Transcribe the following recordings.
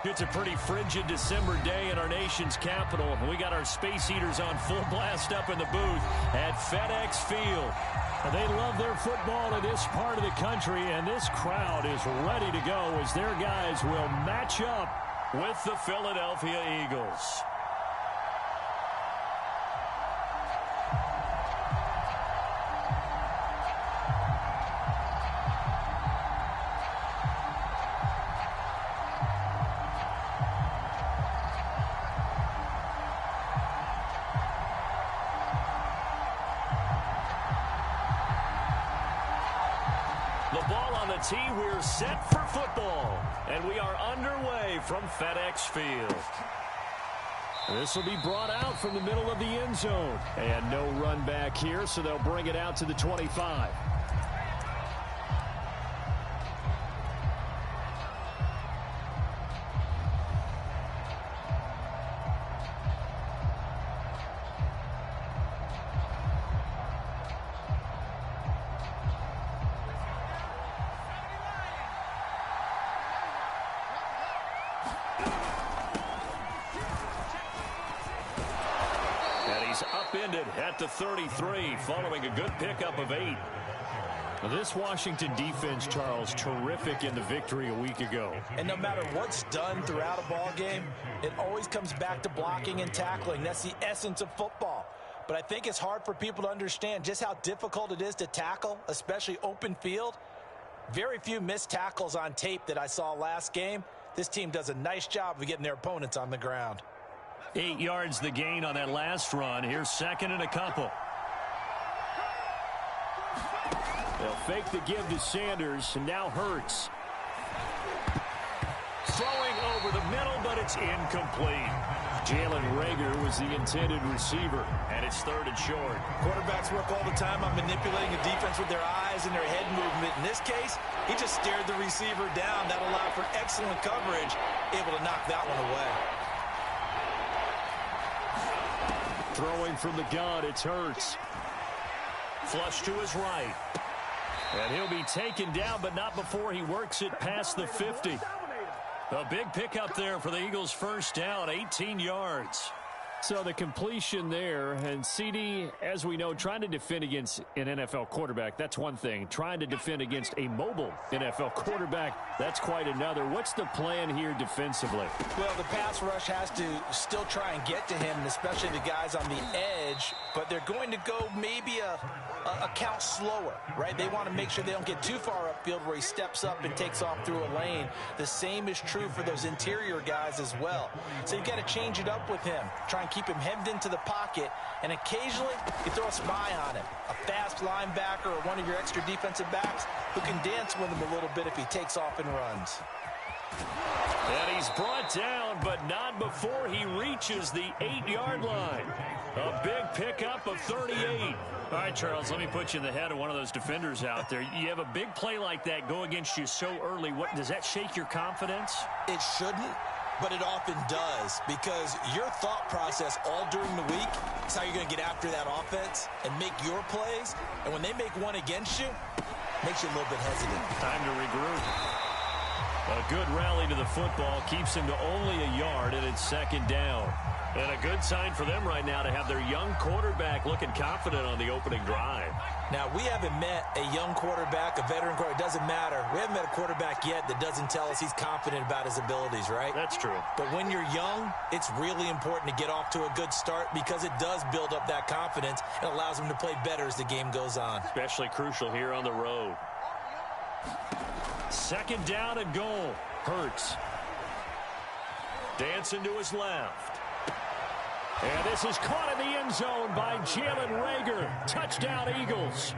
It's a pretty frigid December day in our nation's capital. We got our space heaters on full blast up in the booth at FedEx Field. They love their football in this part of the country, and this crowd is ready to go as their guys will match up with the Philadelphia Eagles. The ball on the tee, we're set for football. And we are underway from FedEx Field. This will be brought out from the middle of the end zone. And no run back here, so they'll bring it out to the 25. Upended at the 33 following a good pickup of 8. This Washington defense, Charles, terrific in the victory a week ago. And no matter what's done throughout a ball game, it always comes back to blocking and tackling. That's the essence of football. But I think it's hard for people to understand just how difficult it is to tackle, especially open field. Very few missed tackles on tape that I saw last game. This team does a nice job of getting their opponents on the ground. 8 yards the gain on that last run. Here's second and a couple. They'll fake the give to Sanders, and now Hurts. Throwing over the middle, but it's incomplete. Jalen Reagor was the intended receiver, and it's third and short. Quarterbacks work all the time on manipulating a defense with their eyes and their head movement. In this case, he just stared the receiver down. That allowed for excellent coverage, able to knock that one away. Throwing from the gun, it's Hurts. Flush to his right. And he'll be taken down, but not before he works it past the 50. A big pickup there for the Eagles' first down, 18 yards. So the completion there, and CD, as we know, trying to defend against an NFL quarterback, that's one thing. Trying to defend against a mobile NFL quarterback, that's quite another. What's the plan here defensively? Well, the pass rush has to still try and get to him, and especially the guys on the edge, but they're going to go maybe a count slower, right? They want to make sure they don't get too far upfield where he steps up and takes off through a lane. The same is true for those interior guys as well. So you've got to change it up with him. Try and keep him hemmed into the pocket, and occasionally you throw a spy on him. A fast linebacker or one of your extra defensive backs who can dance with him a little bit if he takes off and runs. And he's brought down, but not before he reaches the 8-yard line. A big pickup of 38. All right, Charles, let me put you in the head of one of those defenders out there. You have a big play like that go against you so early. What does that shake your confidence? It shouldn't, but it often does, because your thought process all during the week is how you're going to get after that offense and make your plays. And when they make one against you, it makes you a little bit hesitant. Time to regroup. A good rally to the football keeps him to only a yard, and it's second down. And a good sign for them right now to have their young quarterback looking confident on the opening drive. Now, we haven't met a young quarterback, a veteran quarterback. It doesn't matter. We haven't met a quarterback yet that doesn't tell us he's confident about his abilities, right? That's true. But when you're young, it's really important to get off to a good start because it does build up that confidence and allows him to play better as the game goes on. Especially crucial here on the road. Second down and goal. Hurts. Dancing to his left. And this is caught in the end zone by Jalen Reagor. Touchdown, Eagles.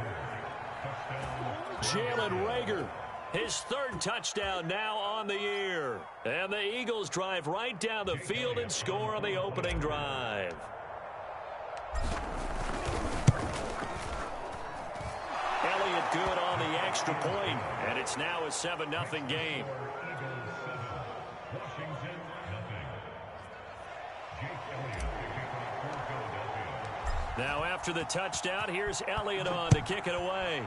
Jalen Reagor, his third touchdown now on the year. And the Eagles drive right down the field and score on the opening drive. Elliott good on the extra point, and it's now a 7-0 game. Now after the touchdown, here's Elliott on to kick it away.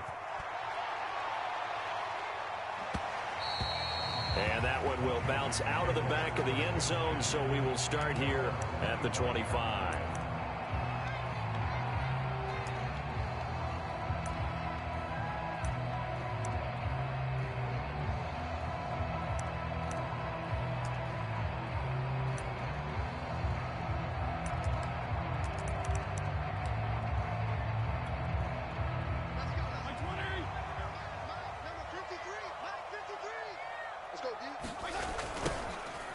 And that one will bounce out of the back of the end zone, so we will start here at the 25.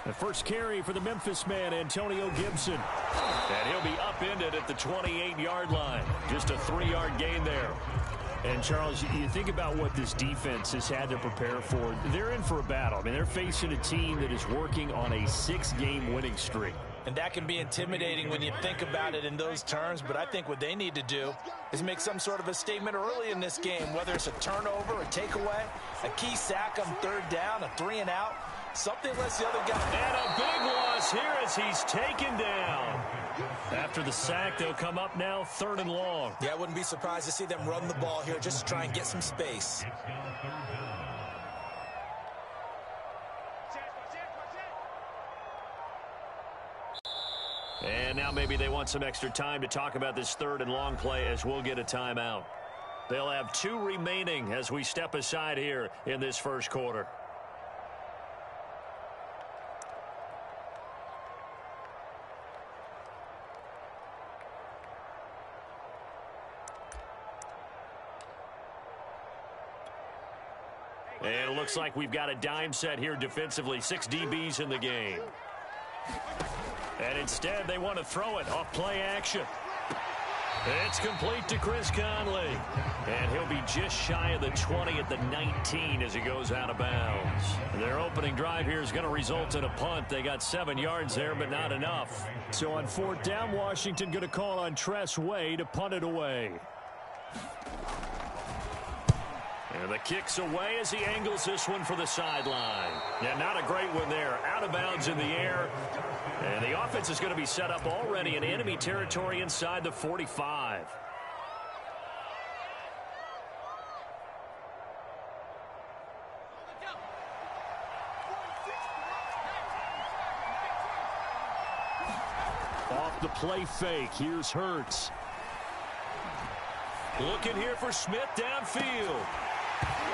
The first carry for the Memphis man, Antonio Gibson. And he'll be upended at the 28-yard line. Just a 3-yard gain there. And, Charles, you think about what this defense has had to prepare for. They're in for a battle. I mean, they're facing a team that is working on a 6-game winning streak. And that can be intimidating when you think about it in those terms, but I think what they need to do is make some sort of a statement early in this game, whether it's a turnover, a takeaway, a key sack on third down, a 3-and-out. Something lets the other guy. And a big loss here as he's taken down. After the sack, they'll come up now 3rd and long. Yeah, I wouldn't be surprised to see them run the ball here just to try and get some space. And now maybe they want some extra time to talk about this 3rd and long play as we'll get a timeout. They'll have 2 remaining as we step aside here in this first quarter. And it looks like we've got a dime set here defensively. 6 DBs in the game. And instead, they want to throw it off play action. It's complete to Chris Conley. And he'll be just shy of the 20 at the 19 as he goes out of bounds. Their opening drive here is going to result in a punt. They got 7 yards there, but not enough. So on 4th down, Washington going to call on Tress Way to punt it away. And the kick's away as he angles this one for the sideline. Yeah, not a great one there. Out of bounds in the air. And the offense is going to be set up already in enemy territory inside the 45. Off the play fake. Here's Hurts. Looking here for Smith downfield.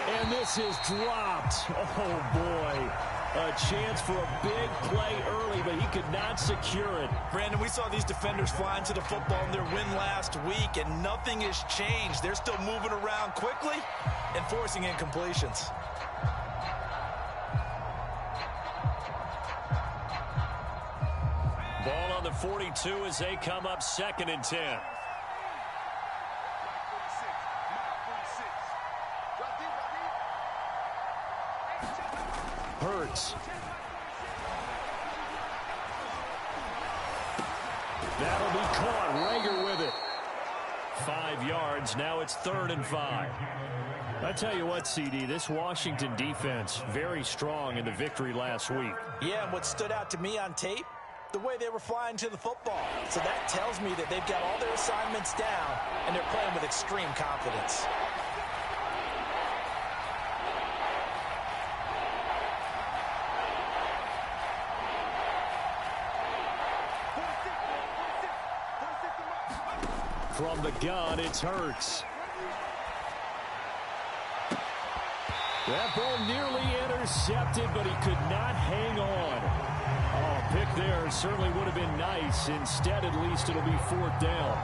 And this is dropped. Oh, boy. A chance for a big play early, but he could not secure it. Brandon, we saw these defenders flying to the football in their win last week, and nothing has changed. They're still moving around quickly and forcing incompletions. Ball on the 42 as they come up 2nd and 10. Hurts. That'll be caught. Rager with it. 5 yards. Now it's 3rd and 5. I tell you what, CD, this Washington defense, very strong in the victory last week. Yeah, and what stood out to me on tape, the way they were flying to the football. So that tells me that they've got all their assignments down, and they're playing with extreme confidence. From the gun, it's Hurts. That ball nearly intercepted, but he could not hang on. Oh, a pick there certainly would have been nice. Instead, at least, it'll be 4th down.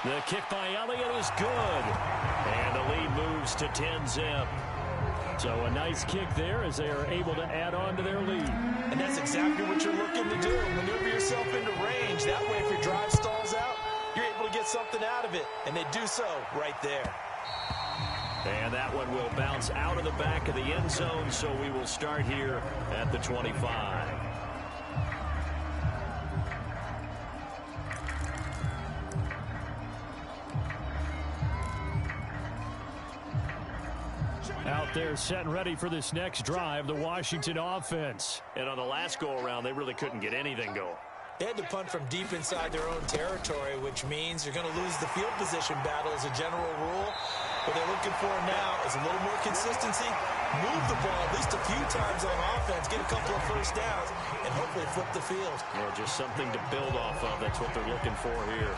The kick by Elliott is good. And the lead moves to 10-zip. So a nice kick there as they are able to add on to their lead. And that's exactly what you're looking to do. Maneuver yourself into range. That way, if your drive stalls out, you're able to get something out of it. And they do so right there. And that one will bounce out of the back of the end zone, so we will start here at the 25. Out there set and ready for this next drive, the Washington offense. And on the last go-around, they really couldn't get anything going. They had to punt from deep inside their own territory, which means you're going to lose the field position battle as a general rule. What they're looking for now is a little more consistency, move the ball at least a few times on offense, get a couple of first downs, and hopefully flip the field. Or just something to build off of. That's what they're looking for here.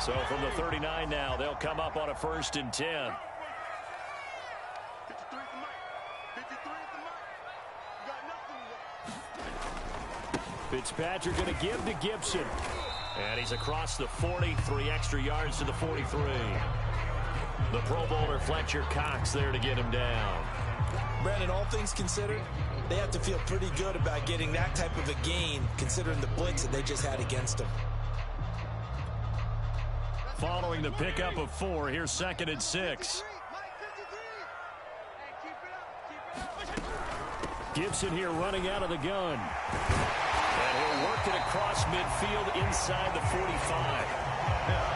So from the 39 now, they'll come up on a 1st and 10. Fitzpatrick going to give to Gibson. And he's across the 40, 3 extra yards to the 43. The Pro Bowler Fletcher Cox there to get him down. Brandon, all things considered, they have to feel pretty good about getting that type of a gain, considering the blitz that they just had against them. Following the pickup of 4, here's 2nd and 6. Gibson here running out of the gun. And he'll work it across midfield inside the 45.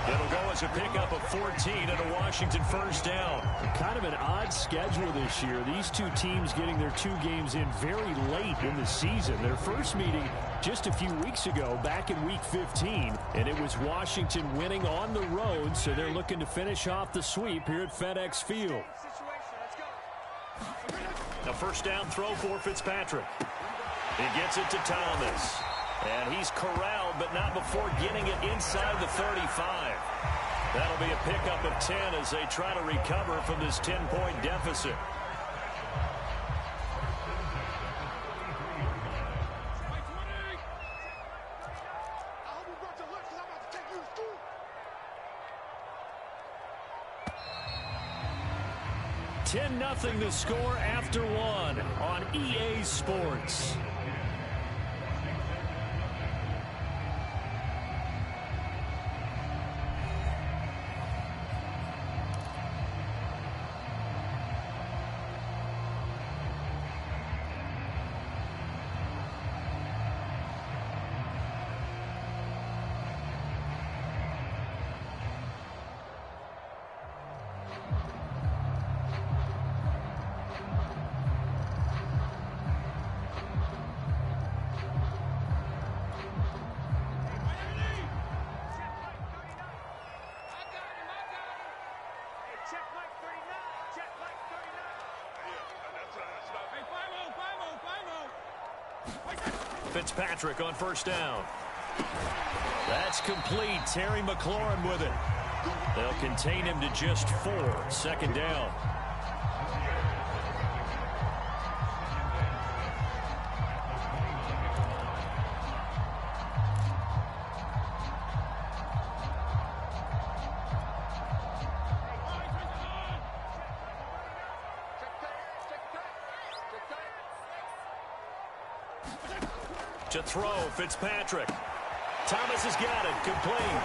It'll go as a pickup of 14 and a Washington 1st down. Kind of an odd schedule this year. These two teams getting their 2 games in very late in the season. Their first meeting just a few weeks ago, back in Week 15, and it was Washington winning on the road, so they're looking to finish off the sweep here at FedEx Field. A 1st down throw for Fitzpatrick. He gets it to Thomas. And he's corralled, but not before getting it inside the 35. That'll be a pickup of 10 as they try to recover from this 10-point deficit. $10-0 the score after 1 on EA Sports. Fitzpatrick on 1st down. That's complete. Terry McLaurin with it. They'll contain him to just 4. 2nd down. To throw, Fitzpatrick. Thomas has got it, complete.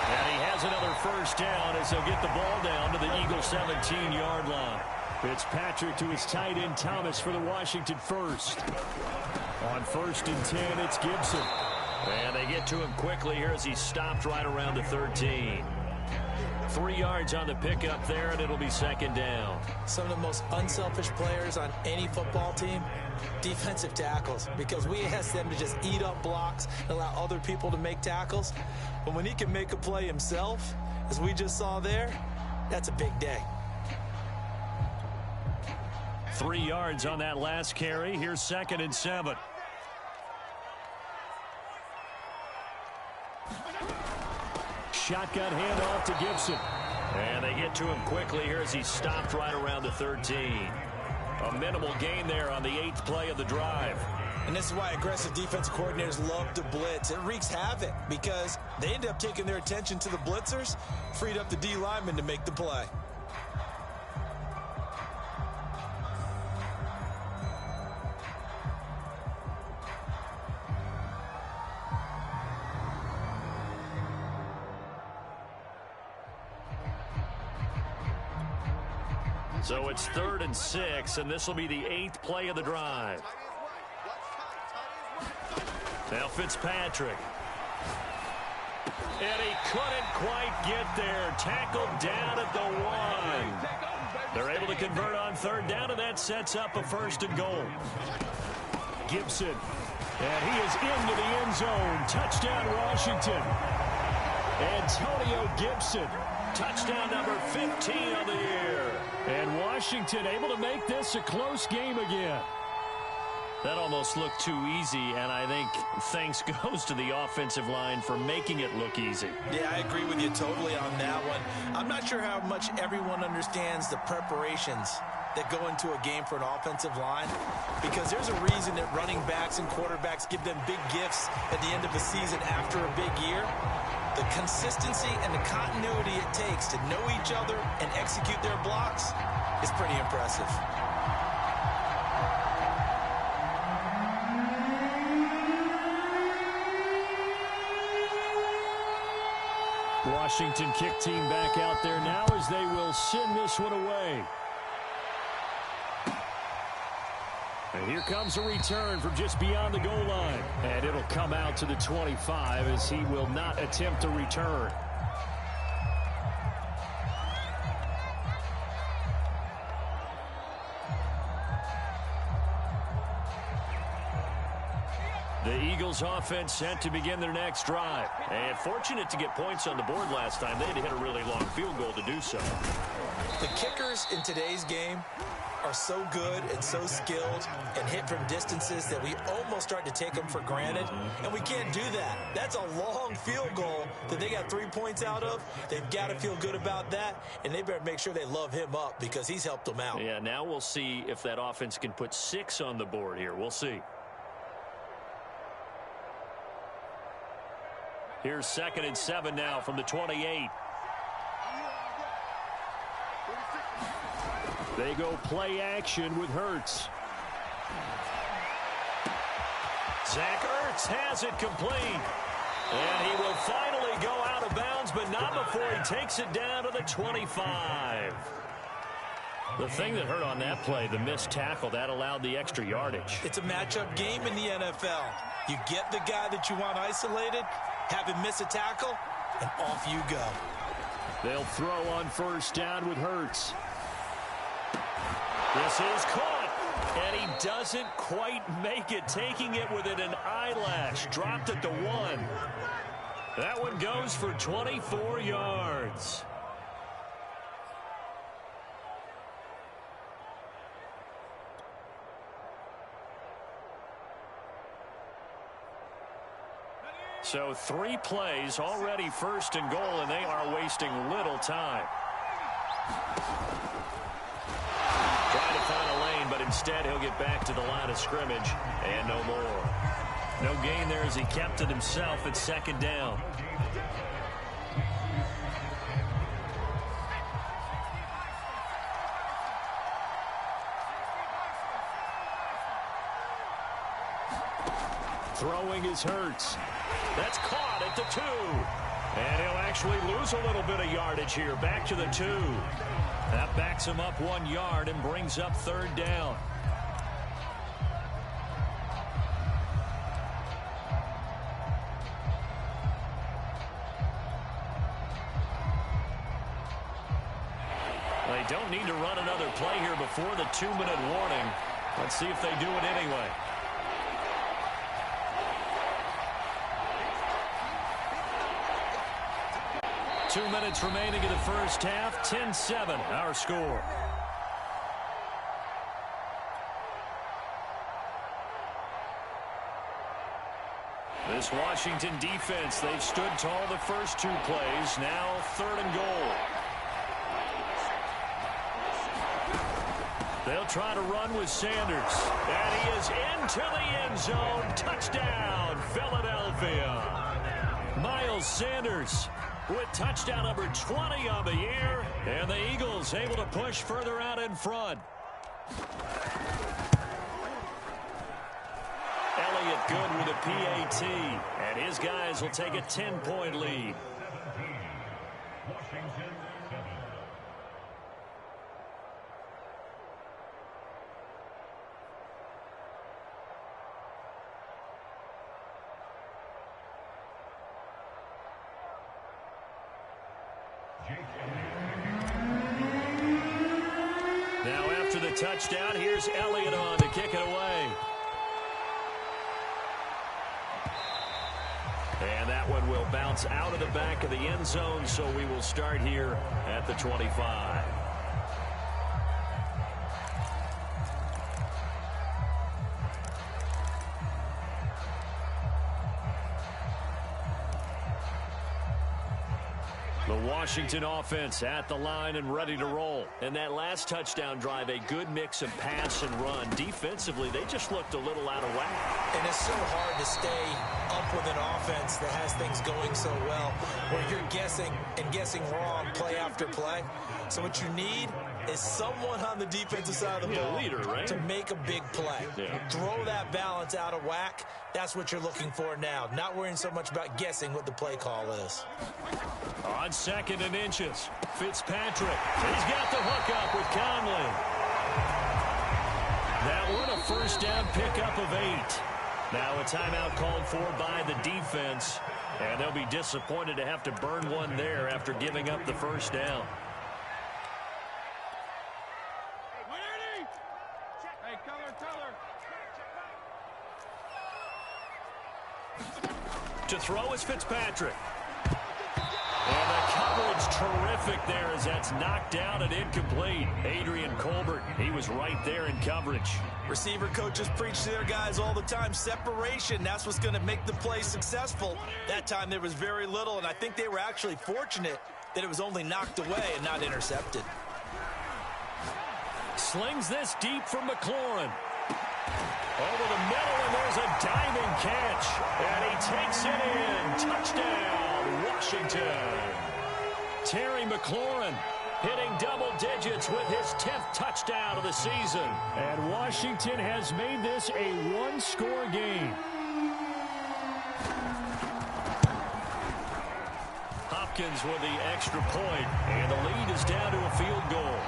And he has another 1st down as they'll get the ball down to the Eagles' 17-yard line. Fitzpatrick to his tight end Thomas for the Washington 1st. On 1st and 10, it's Gibson. And they get to him quickly here as he stopped right around the 13. 3 yards on the pickup there, and it'll be 2nd down. Some of the most unselfish players on any football team, defensive tackles, because we ask them to just eat up blocks and allow other people to make tackles. But when he can make a play himself, as we just saw there, that's a big day. 3 yards on that last carry. Here's 2nd and 7. Shotgun handoff to Gibson. And they get to him quickly here as he stopped right around the 13. A minimal gain there on the 8th play of the drive. And this is why aggressive defense coordinators love to blitz. It wreaks havoc because they end up taking their attention to the blitzers, freed up the D lineman to make the play. So it's 3rd and 6, and this will be the 8th play of the drive. Now Fitzpatrick. And he couldn't quite get there. Tackled down at the 1. They're able to to convert on third down, and that sets up a 1st and goal. Gibson. And he is into the end zone. Touchdown, Washington. Antonio Gibson. Touchdown number 15 on the year. And Washington able to make this a close game again. That almost looked too easy, and I think thanks goes to the offensive line for making it look easy. Yeah, I agree with you totally on that one. I'm not sure how much everyone understands the preparations that go into a game for an offensive line, because there's a reason that running backs and quarterbacks give them big gifts at the end of the season after a big year. The consistency and the continuity it takes to know each other and execute their blocks is pretty impressive. Washington kick team back out there now as they will send this one away. And here comes a return from just beyond the goal line. And it'll come out to the 25 as he will not attempt a return. The Eagles offense set to begin their next drive. And fortunate to get points on the board last time. They had to hit a really long field goal to do so. The kickers in today's game are so good and so skilled and hit from distances that we almost start to take them for granted, and we can't do that. That's a long field goal that they got 3 points out of. They've got to feel good about that, and they better make sure they love him up because he's helped them out. Yeah, now we'll see if that offense can put 6 on the board here. We'll see. Here's 2nd and 7 now from the 28. They go play action with Hurts. Zach Ertz has it complete. And he will finally go out of bounds, but not before he takes it down to the 25. The thing that hurt on that play, the missed tackle, that allowed the extra yardage. It's a matchup game in the NFL. You get the guy that you want isolated, have him miss a tackle, and off you go. They'll throw on 1st down with Hurts. This is caught, and he doesn't quite make it, taking it within an eyelash. Dropped at the 1. That one goes for 24 yards. So 3 plays, already 1st and goal, and they are wasting little time. Trying to find a lane, but instead he'll get back to the line of scrimmage, and no more. No gain there as he kept it himself at 2nd down. Throwing is Hurts. That's caught at the 2. And he'll actually lose a little bit of yardage here. Back to the 2. That backs him up 1 yard and brings up 3rd down. They don't need to run another play here before the 2-minute warning. Let's see if they do it anyway. Two minutes remaining in the first half. 10-7, our score. This Washington defense, they've stood tall the first 2 plays. Now 3rd and goal. They'll try to run with Sanders. And he is into the end zone. Touchdown, Philadelphia. Miles Sanders with touchdown number 20 on the year. And the Eagles able to push further out in front. Elliott good with a PAT. And his guys will take a 10-point lead. the touchdown. Here's Elliott on to kick it away. And that one will bounce out of the back of the end zone, so we will start here at the 25. The Washington offense at the line and ready to roll. And that last touchdown drive, a good mix of pass and run. Defensively, they just looked a little out of whack. And it's so hard to stay up with an offense that has things going so well, where you're guessing and guessing wrong play after play. So what you need is someone on the defensive side of the ball leader, right? to make a big play. Throw that balance out of whack. That's what you're looking for now. Not worrying so much about guessing what the play call is. On 2nd and inches, Fitzpatrick. He's got the hook up with Conley. That one a first down pickup of 8. Now a timeout called for by the defense, and they'll be disappointed to have to burn one there after giving up the first down. To throw is Fitzpatrick. And the coverage terrific there as that's knocked down and incomplete. Adrian Colbert, he was right there in coverage. Receiver coaches preach to their guys all the time. Separation, that's what's going to make the play successful. That time there was very little, and I think they were actually fortunate that it was only knocked away and not intercepted. Slings this deep from McLaurin. Over the middle, and there's a diving catch. And he takes it in. Touchdown, Washington. Terry McLaurin hitting double digits with his 10th touchdown of the season. And Washington has made this a one-score game. Hopkins with the extra point, and the lead is down to a field goal.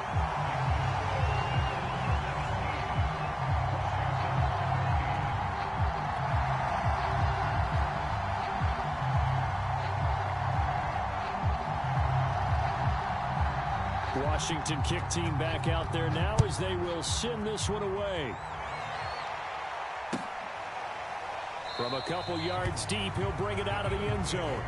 Washington kick team back out there now as they will send this one away. From a couple yards deep, he'll bring it out of the end zone.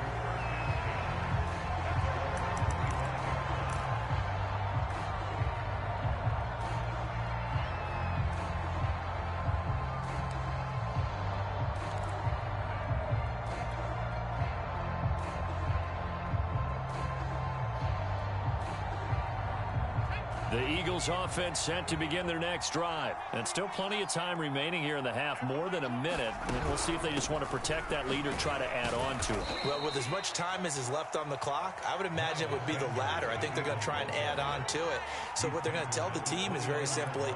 The Eagles offense set to begin their next drive. And still plenty of time remaining here in the half, more than a minute. And we'll see if they just want to protect that lead or try to add on to it. Well, with as much time as is left on the clock, I would imagine it would be the latter. I think they're going to try and add on to it. So what they're going to tell the team is very simply,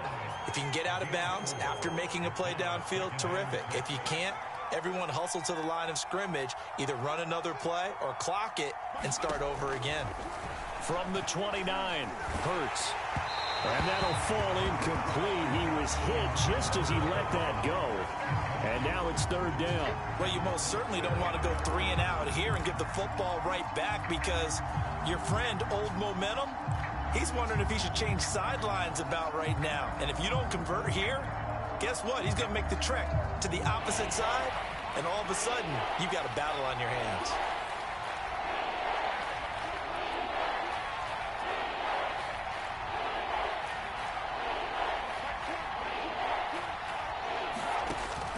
if you can get out of bounds after making a play downfield, terrific. If you can't, everyone hustle to the line of scrimmage, either run another play or clock it and start over again. From the 29, Hurts. And that'll fall incomplete. He was hit just as he let that go. And now it's 3rd down. Well, you most certainly don't want to go 3 and out here and get the football right back, because your friend, Old Momentum, he's wondering if he should change sidelines about right now. And if you don't convert here, guess what? He's going to make the trek to the opposite side, and all of a sudden, you've got a battle on your hands.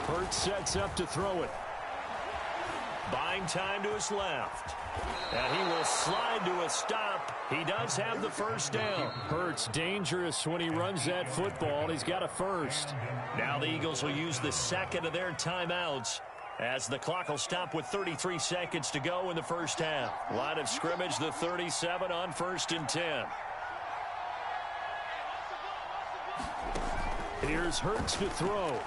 Hurts sets up to throw it. Buying time to his left. And he will slide to a stop. He does have the first down. Hurts dangerous when he runs that football. He's got a first. Now the Eagles will use the second of their timeouts as the clock will stop with 33 seconds to go in the first half. Line of scrimmage, the 37 on 1st and 10. Here's Hurts to throw.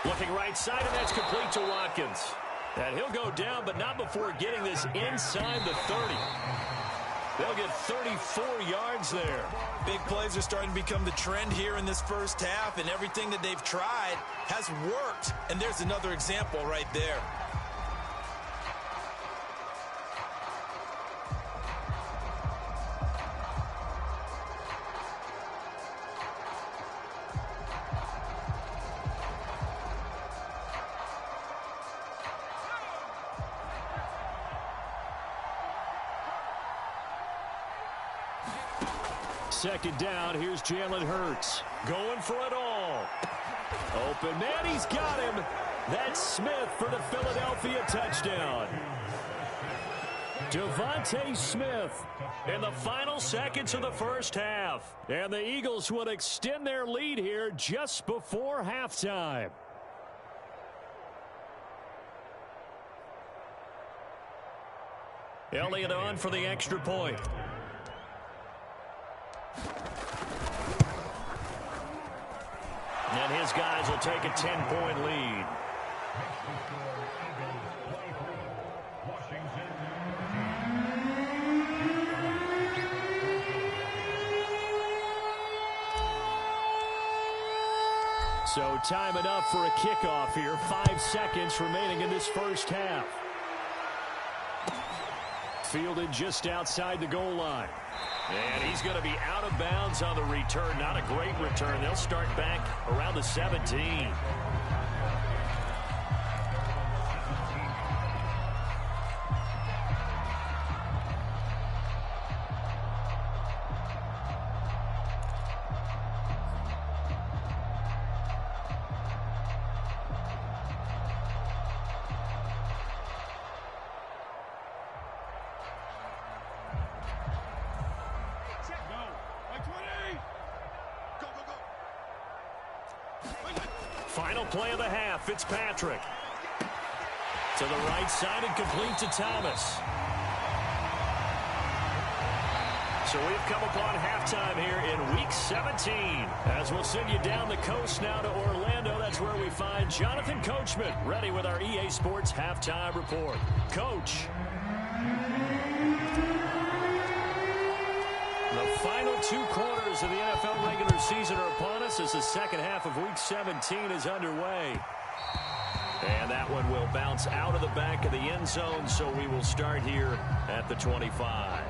Looking right side, and that's complete to Watkins. And he'll go down, but not before getting this inside the 30. They'll get 34 yards there. Big plays are starting to become the trend here in this first half, and everything that they've tried has worked. And there's another example right there. second down. Here's Jalen Hurts going for it all. Open man, he's got him. That's Smith for the Philadelphia touchdown. Devontae Smith in the final seconds of the first half. And the Eagles will extend their lead here just before halftime. Elliott on for the extra point. And his guys will take a 10-point lead. So time enough for a kickoff here. 5 seconds remaining in this first half. Fielded just outside the goal line. And he's going to be out of bounds on the return. Not a great return. They'll start back around the 17. Final play of the half, Fitzpatrick. To the right side and complete to Thomas. So we've come upon halftime here in Week 17. As we'll send you down the coast now to Orlando, that's where we find Jonathan Coachman, ready with our EA Sports Halftime Report. Coach. The final 2 quarters of the NFL regular season are upon us as the second half of Week 17 is underway. And that one will bounce out of the back of the end zone, so we will start here at the 25.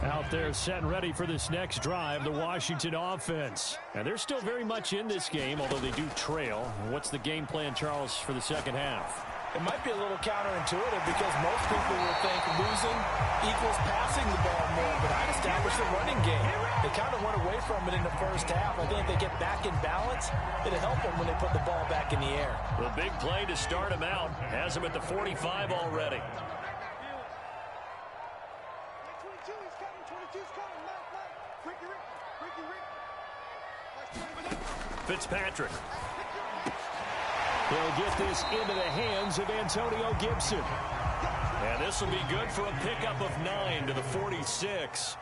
Out there set and ready for this next drive, the Washington offense. And they're still very much in this game, although they do trail. What's the game plan, Charles, for the second half? It might be a little counterintuitive because most people will think losing equals passing the ball more, but I'd establish the running game. They kind of went away from it in the first half. I think if they get back in balance, it'll help them when they put the ball back in the air. The big play to start him out has him at the 45 already. Fitzpatrick. He'll get this into the hands of Antonio Gibson. And this will be good for a pickup of 9 to the 46.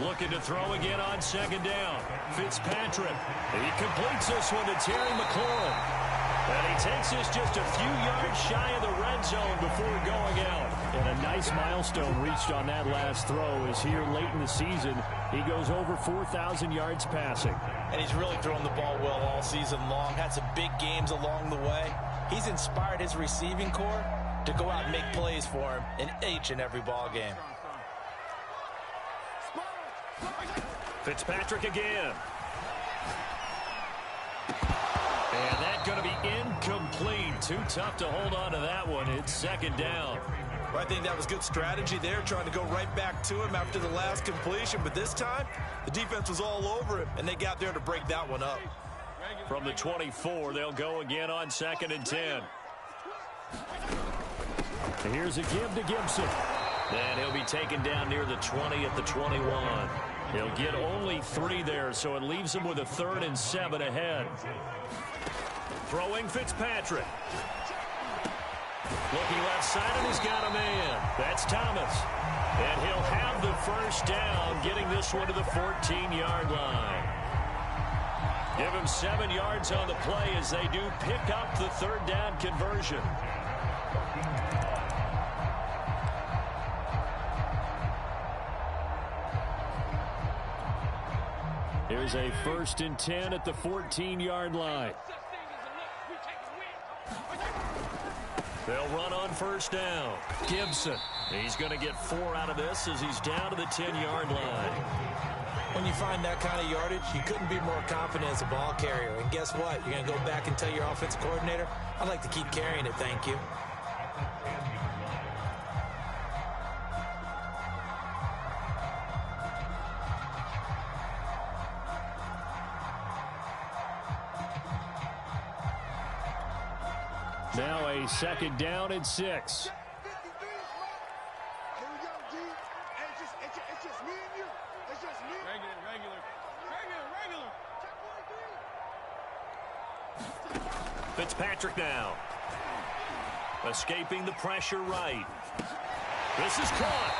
Looking to throw again on second down. Fitzpatrick. He completes this one to Terry McLaurin. And he takes this just a few yards shy of the red zone before going out. And a nice milestone reached on that last throw is here late in the season. He goes over 4,000 yards passing. And he's really thrown the ball well all season long. Had some big games along the way. He's inspired his receiving corps to go out and make plays for him in each and every ball game. Fitzpatrick again. And that's going to be incomplete. Too tough to hold on to that one. It's second down. Well, I think that was good strategy there, trying to go right back to him after the last completion. But this time, the defense was all over him, and they got there to break that one up. From the 24, they'll go again on 2nd and 10. Here's a give to Gibson. And he'll be taken down near the 20 at the 21. He'll get only 3 there, so it leaves him with a 3rd and 7 ahead. Throwing Fitzpatrick. Looking left side, and he's got a man. That's Thomas. And he'll have the first down, getting this one to the 14-yard line. Give him 7 yards on the play as they do pick up the 3rd down conversion. Here's a 1st and 10 at the 14-yard line. They'll run on 1st down. Gibson. He's going to get 4 out of this as he's down to the 10-yard line. When you find that kind of yardage, you couldn't be more confident as a ball carrier. And guess what? You're going to go back and tell your offensive coordinator, I'd like to keep carrying it, thank you. Now a 2nd down and 6. Fitzpatrick now. Escaping the pressure right. This is caught.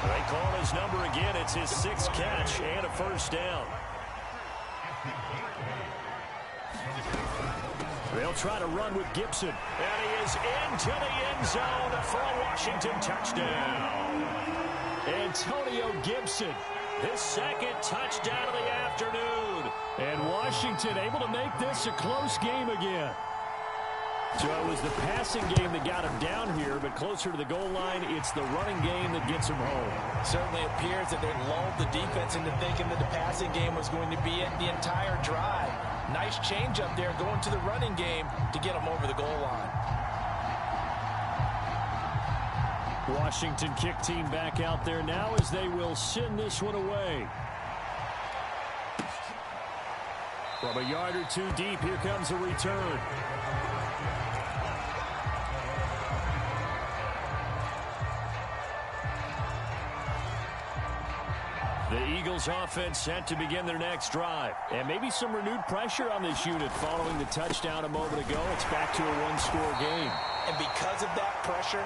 They call his number again. It's his 6th catch and a 1st down. They'll try to run with Gibson. And he is into the end zone for a Washington touchdown. Antonio Gibson, his 2nd touchdown of the afternoon. And Washington able to make this a close game again. So it was the passing game that got him down here, but closer to the goal line, it's the running game that gets him home. Certainly appears that they lulled the defense into thinking that the passing game was going to be it the entire drive. Nice change up there going to the running game to get them over the goal line. Washington kick team back out there now as they will send this one away. From a yard or 2 deep, here comes a return. The Eagles offense set to begin their next drive. And maybe some renewed pressure on this unit following the touchdown a moment ago. It's back to a 1-score game. And because of that pressure,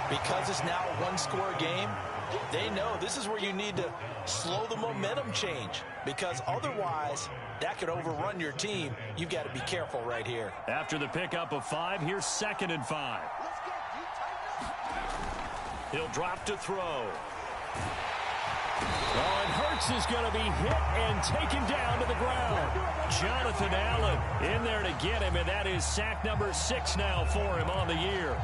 because it's now a 1-score game, they know this is where you need to slow the momentum change. Because otherwise, that could overrun your team. You've got to be careful right here. After the pickup of 5, here's 2nd and 5. He'll drop to throw. Oh, and Hurts is going to be hit and taken down to the ground. Jonathan Allen in there to get him, and that is sack number 6 now for him on the year.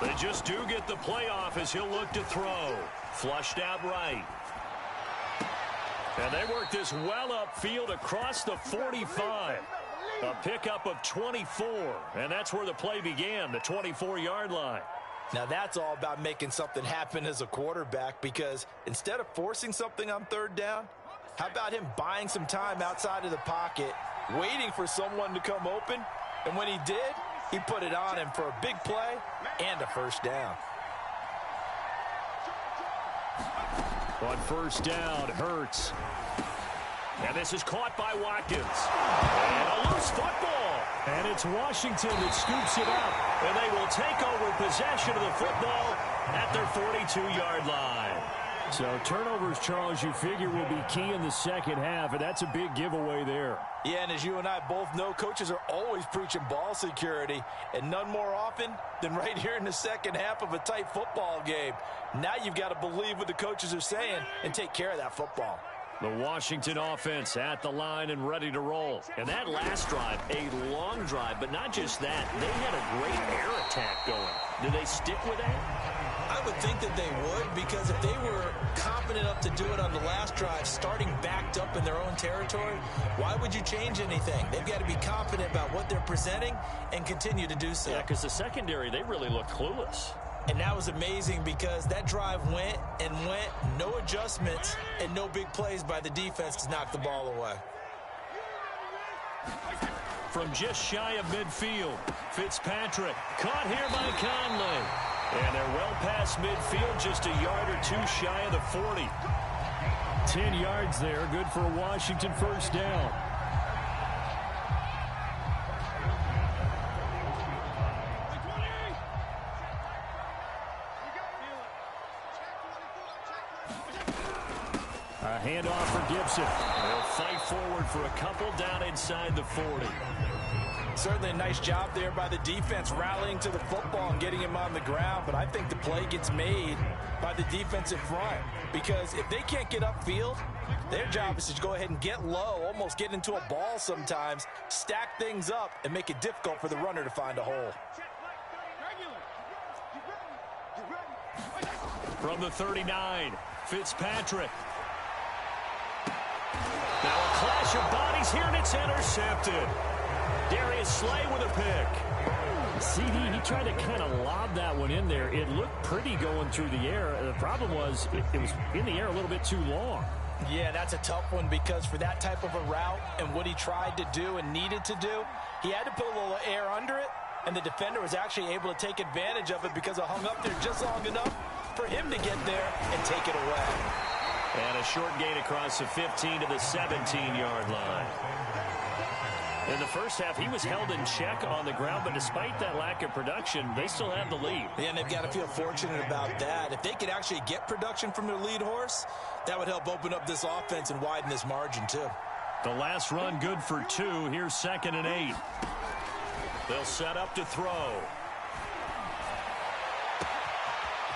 They just do get the playoff as he'll look to throw. Flushed out right. And they work this well upfield across the 45. A pickup of 24. And that's where the play began, the 24-yard line. Now that's all about making something happen as a quarterback, because instead of forcing something on 3rd down, how about him buying some time outside of the pocket, waiting for someone to come open, and when he did, he put it on him for a big play and a 1st down. On 1st down, Hurts. And this is caught by Watkins. And a loose football. And it's Washington that scoops it up. And they will take over possession of the football at their 42-yard line. So turnovers, Charles, you figure will be key in the 2nd half, and that's a big giveaway there. Yeah, and as you and I both know, coaches are always preaching ball security, and none more often than right here in the 2nd half of a tight football game. Now you've got to believe what the coaches are saying and take care of that football. The Washington offense at the line and ready to roll. And that last drive, a long drive, but not just that. They had a great air attack going. Do they stick with that? I would think that they would, because if they were confident enough to do it on the last drive, starting backed up in their own territory, why would you change anything? They've got to be confident about what they're presenting and continue to do so. Yeah, because the secondary, they really looked clueless. And that was amazing because that drive went and went, no adjustments, and no big plays by the defense to knock the ball away. From just shy of midfield, Fitzpatrick caught here by Conley. And they're well past midfield, just a yard or 2 shy of the 40. 10 yards there, good for a Washington 1st down. handoff for Gibson. They'll fight forward for a couple down inside the 40. Certainly a nice job there by the defense rallying to the football and getting him on the ground, but I think the play gets made by the defensive front because if they can't get upfield, their job is to go ahead and get low, almost get into a ball sometimes, stack things up, and make it difficult for the runner to find a hole. From the 39, Fitzpatrick. Now a clash of bodies here, and it's intercepted. Darius Slay with a pick. CD, he tried to kind of lob that one in there. It looked pretty going through the air. The problem was it was in the air a little bit too long. Yeah, that's a tough one because for that type of a route and what he tried to do and needed to do, he had to put a little air under it, and the defender was actually able to take advantage of it because it hung up there just long enough for him to get there and take it away. And a short gain across the 15 to the 17-yard line. In the first half, he was held in check on the ground, but despite that lack of production, they still have the lead. Yeah, and they've got to feel fortunate about that. If they could actually get production from their lead horse, that would help open up this offense and widen this margin, too. The last run good for 2. Here's 2nd and 8. They'll set up to throw.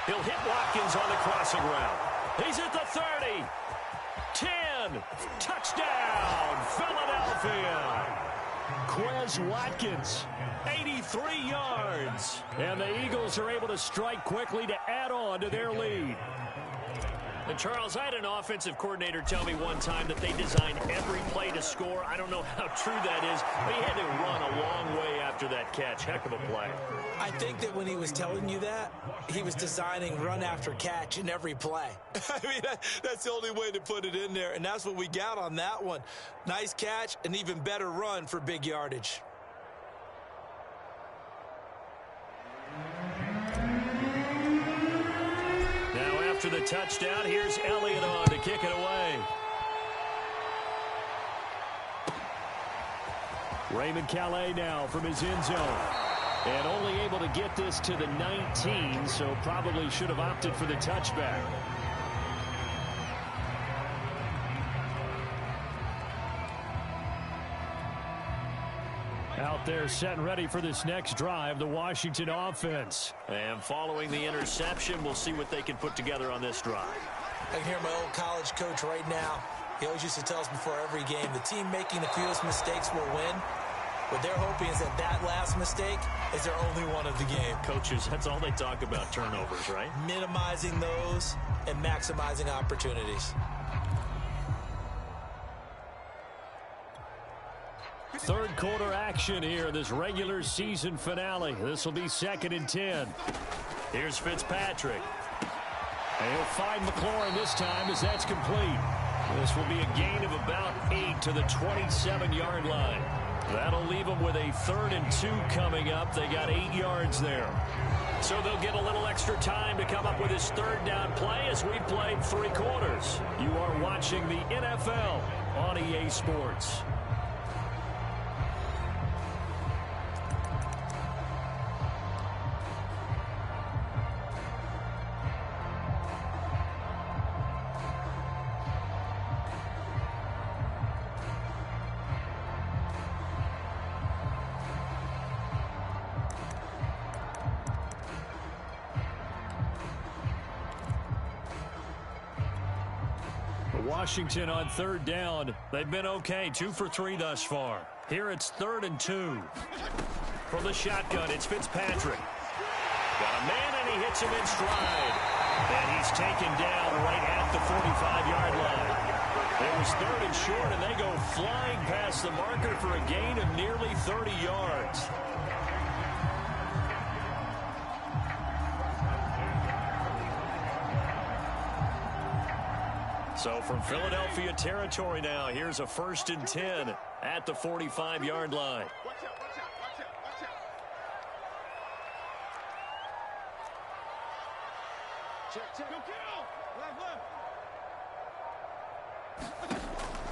He'll hit Watkins on the crossing route. He's at the 30. 10. Touchdown, Philadelphia. Quez Watkins, 83 yards. and the Eagles are able to strike quickly to add on to their lead. And Charles, I had an offensive coordinator tell me one time that they design every play to score. I don't know how true that is, but he had to run a long way after that catch. Heck of a play. I think that when he was telling you that, he was designing run after catch in every play. I mean, that's the only way to put it in there, and that's what we got on that one. Nice catch, an even better run for big yardage. Now after the touchdown, here's Elliott on to kick it away. Raymond Calais now from his end zone. And only able to get this to the 19, so probably should have opted for the touchback. Out there set and ready for this next drive, the Washington offense. And following the interception, we'll see what they can put together on this drive. I can hear my old college coach right now. He always used to tell us before every game, the team making the fewest mistakes will win. What they're hoping is that that last mistake is their only one of the game. Coaches, that's all they talk about, turnovers, right? Minimizing those and maximizing opportunities. Third quarter action here in this regular season finale. This will be 2nd and 10. Here's Fitzpatrick. And he'll find McLaurin this time as that's complete. This will be a gain of about 8 to the 27-yard line. That'll leave them with a 3rd and 2 coming up. They got 8 yards there. So they'll get a little extra time to come up with his 3rd down play as we've played 3 quarters. You are watching the NFL on EA Sports. Washington on 3rd down. They've been okay, 2 for 3 thus far. Here it's 3rd and 2. From the shotgun, it's Fitzpatrick. Got a man, and he hits him in stride. And he's taken down right at the 45-yard line. It was 3rd and short, and they go flying past the marker for a gain of nearly 30 yards. So from Philadelphia territory now, here's a 1st and 10 at the 45-yard line.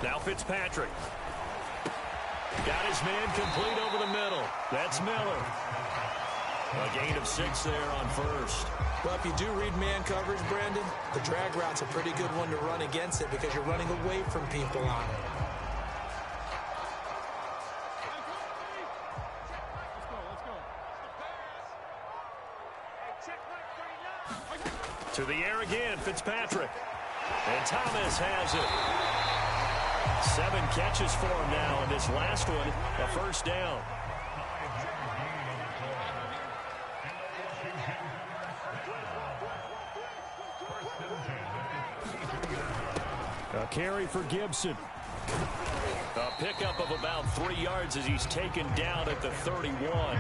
Now Fitzpatrick. Got his man complete over the middle. That's Miller. A gain of 6 there on first. Well, if you do read man coverage, Brandon, the drag route's a pretty good one to run against it because you're running away from people on it. To the air again, Fitzpatrick. And Thomas has it. 7 catches for him now, and this last one, a first down. A carry for Gibson. A pickup of about 3 yards as he's taken down at the 31.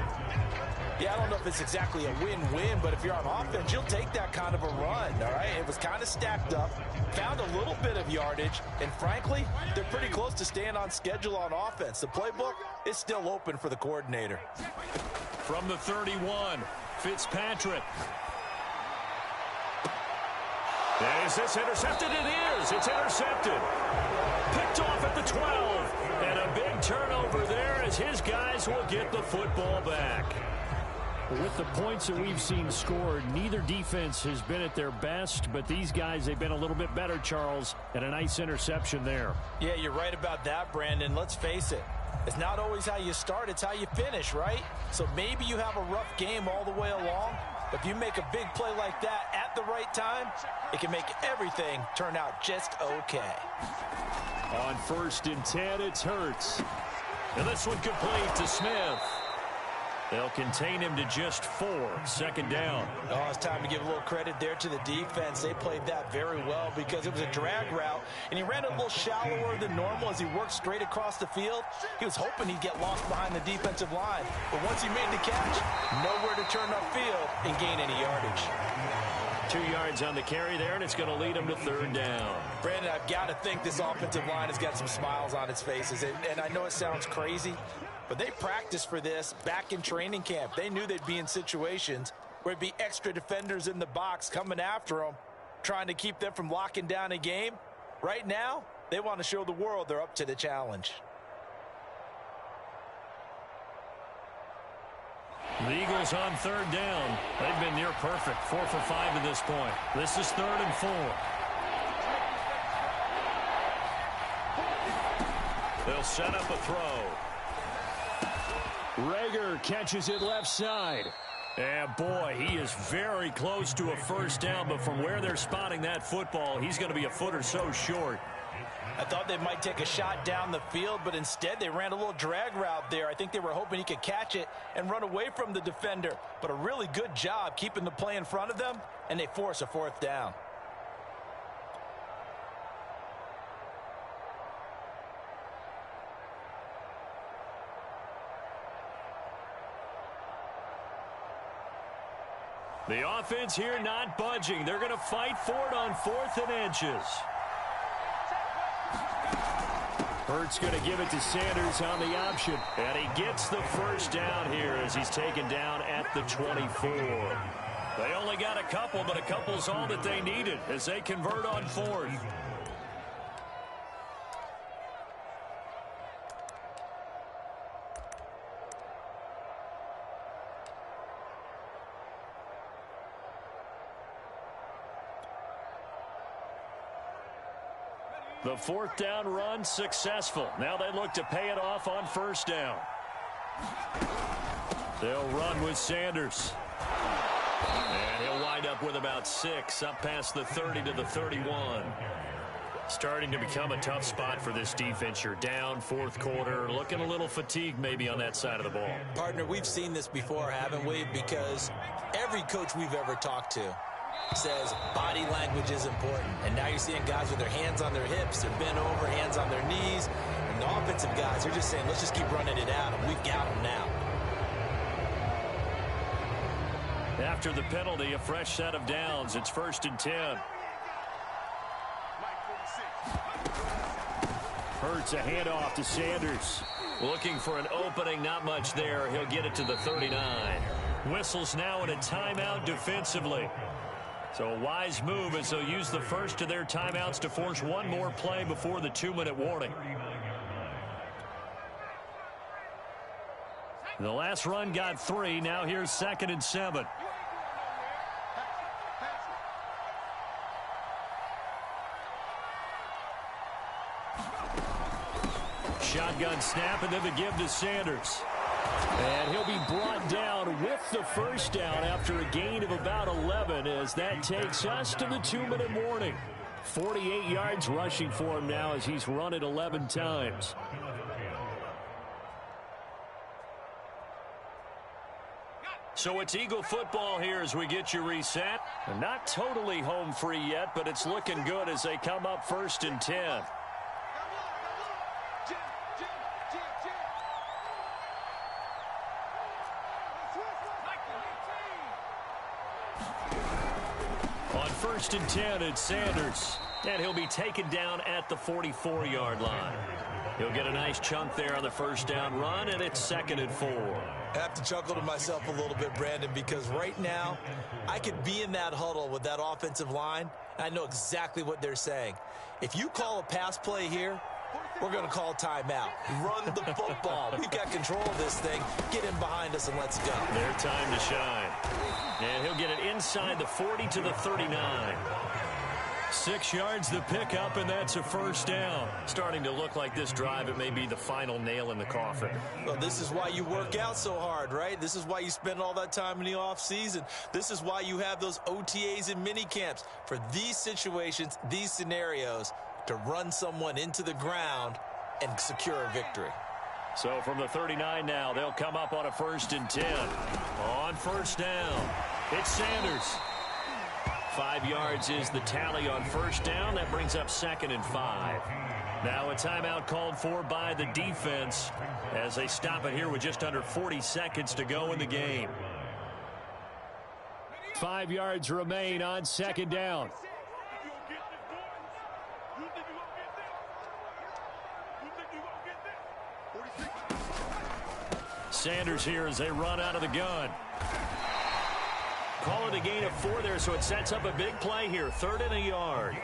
Yeah, I don't know if it's exactly a win-win, but if you're on offense, you'll take that kind of a run, all right? It was kind of stacked up, found a little bit of yardage, and frankly, they're pretty close to staying on schedule on offense. The playbook is still open for the coordinator. From the 31, Fitzpatrick. Is this intercepted? It is. It's intercepted. Picked off at the 12. And a big turnover there as his guys will get the football back. With the points that we've seen scored, neither defense has been at their best, but these guys, they've been a little bit better, Charles, and a nice interception there. Yeah, you're right about that, Brandon. Let's face it. It's not always how you start, it's how you finish, right? So maybe you have a rough game all the way along, but if you make a big play like that at the right time, it can make everything turn out just okay. On 1st and 10, it's Hurts. And this one complete to Smith. They'll contain him to just 4. 2nd down. Oh, it's time to give a little credit there to the defense. They played that very well because it was a drag route, and he ran a little shallower than normal as he worked straight across the field. He was hoping he'd get lost behind the defensive line, but once he made the catch, nowhere to turn upfield and gain any yardage. 2 yards on the carry there, and it's going to lead him to 3rd down. Brandon, I've got to think this offensive line has got some smiles on its faces, and I know it sounds crazy, but they practiced for this back in training camp. They knew they'd be in situations where it'd be extra defenders in the box coming after them, trying to keep them from locking down a game. Right now, they want to show the world they're up to the challenge. The Eagles on 3rd down. They've been near perfect. 4 for 5 at this point. This is 3rd and 4. They'll set up a throw. Rager catches it left side. And boy, he is very close to a first down, but from where they're spotting that football, he's going to be a foot or so short. I thought they might take a shot down the field, but instead they ran a little drag route there. I think they were hoping he could catch it and run away from the defender. But a really good job keeping the play in front of them, and they force a 4th down. The offense here not budging. They're going to fight for it on 4th and inches. Hurts going to give it to Sanders on the option. And he gets the first down here as he's taken down at the 24. They only got a couple, but a couple's all that they needed as they convert on 4th. The 4th down run successful. Now they look to pay it off on 1st down. They'll run with Sanders. And he'll wind up with about 6 up past the 30 to the 31. Starting to become a tough spot for this defense. You're down 4th quarter, looking a little fatigued maybe on that side of the ball. Partner, we've seen this before, haven't we? Because every coach we've ever talked to says body language is important. And now you're seeing guys with their hands on their hips, they're bent over, hands on their knees. And the offensive guys are just saying, let's just keep running it at them. We've got them now. After the penalty, a fresh set of downs. It's 1st and 10. Hurts a handoff to Sanders. Looking for an opening, not much there. He'll get it to the 39. Whistles now in a timeout defensively. So a wise move as they'll use the first of their timeouts to force one more play before the 2-minute warning. The last run got 3. Now here's 2nd and 7. Shotgun snap, and then the give to Sanders. And he'll be brought down with the first down after a gain of about 11 as that takes us to the 2-minute warning. 48 yards rushing for him now as he's run it 11 times. So it's Eagle football here as we get you reset. Not totally home free yet, but it's looking good as they come up 1st and 10. On 1st and 10, it's Sanders. And he'll be taken down at the 44-yard line. He'll get a nice chunk there on the first down run, and it's 2nd and 4. I have to chuckle to myself a little bit, Brandon, because right now I could be in that huddle with that offensive line, and I know exactly what they're saying. If you call a pass play here, we're going to call timeout. Run the football. We've got control of this thing. Get in behind us and let's go. Their time to shine. And he'll get it inside the 40 to the 39. 6 yards the pickup, and that's a first down. Starting to look like this drive, it may be the final nail in the coffin. Well, this is why you work out so hard, right? This is why you spend all that time in the offseason. This is why you have those OTAs and mini camps for these situations, these scenarios, to run someone into the ground and secure a victory. So from the 39 now, they'll come up on a 1st and 10. On first down, it's Sanders. 5 yards is the tally on first down. That brings up 2nd and 5. Now a timeout called for by the defense as they stop it here with just under 40 seconds to go in the game. 5 yards remain on 2nd down. Sanders here as they run out of the gun. Call it a gain of 4 there, so it sets up a big play here. 3rd and a yard.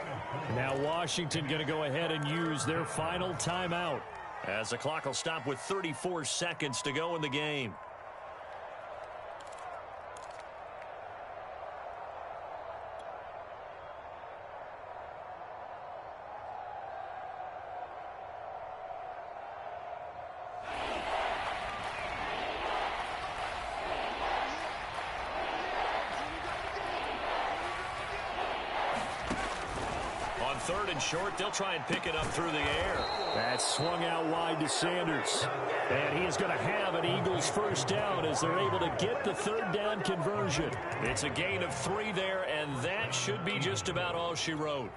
Now Washington going to go ahead and use their final timeout as the clock will stop with 34 seconds to go in the game. On 3rd and short, they'll try and pick it up through the air. That swung out wide to Sanders. And he is going to have an Eagles first down as they're able to get the 3rd down conversion. It's a gain of 3 there, and that should be just about all she wrote.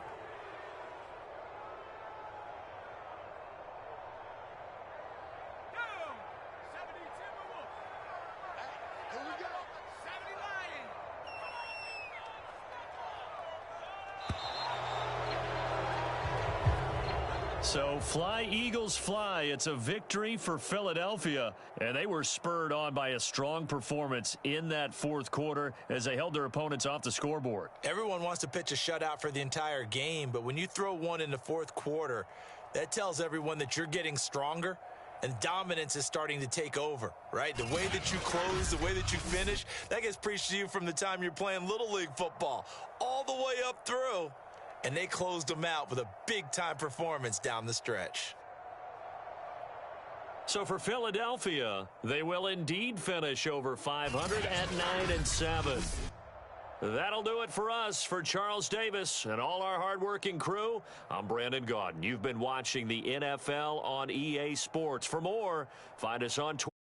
So fly, Eagles, fly. It's a victory for Philadelphia, and they were spurred on by a strong performance in that 4th quarter as they held their opponents off the scoreboard. Everyone wants to pitch a shutout for the entire game, but when you throw one in the 4th quarter, that tells everyone that you're getting stronger and dominance is starting to take over, right? The way that you close, the way that you finish, that gets preached to you from the time you're playing Little League football all the way up through. And they closed them out with a big-time performance down the stretch. So for Philadelphia, they will indeed finish over 500 at 9-7. That'll do it for us. For Charles Davis and all our hardworking crew, I'm Brandon Gaudin. You've been watching the NFL on EA Sports. For more, find us on Twitter.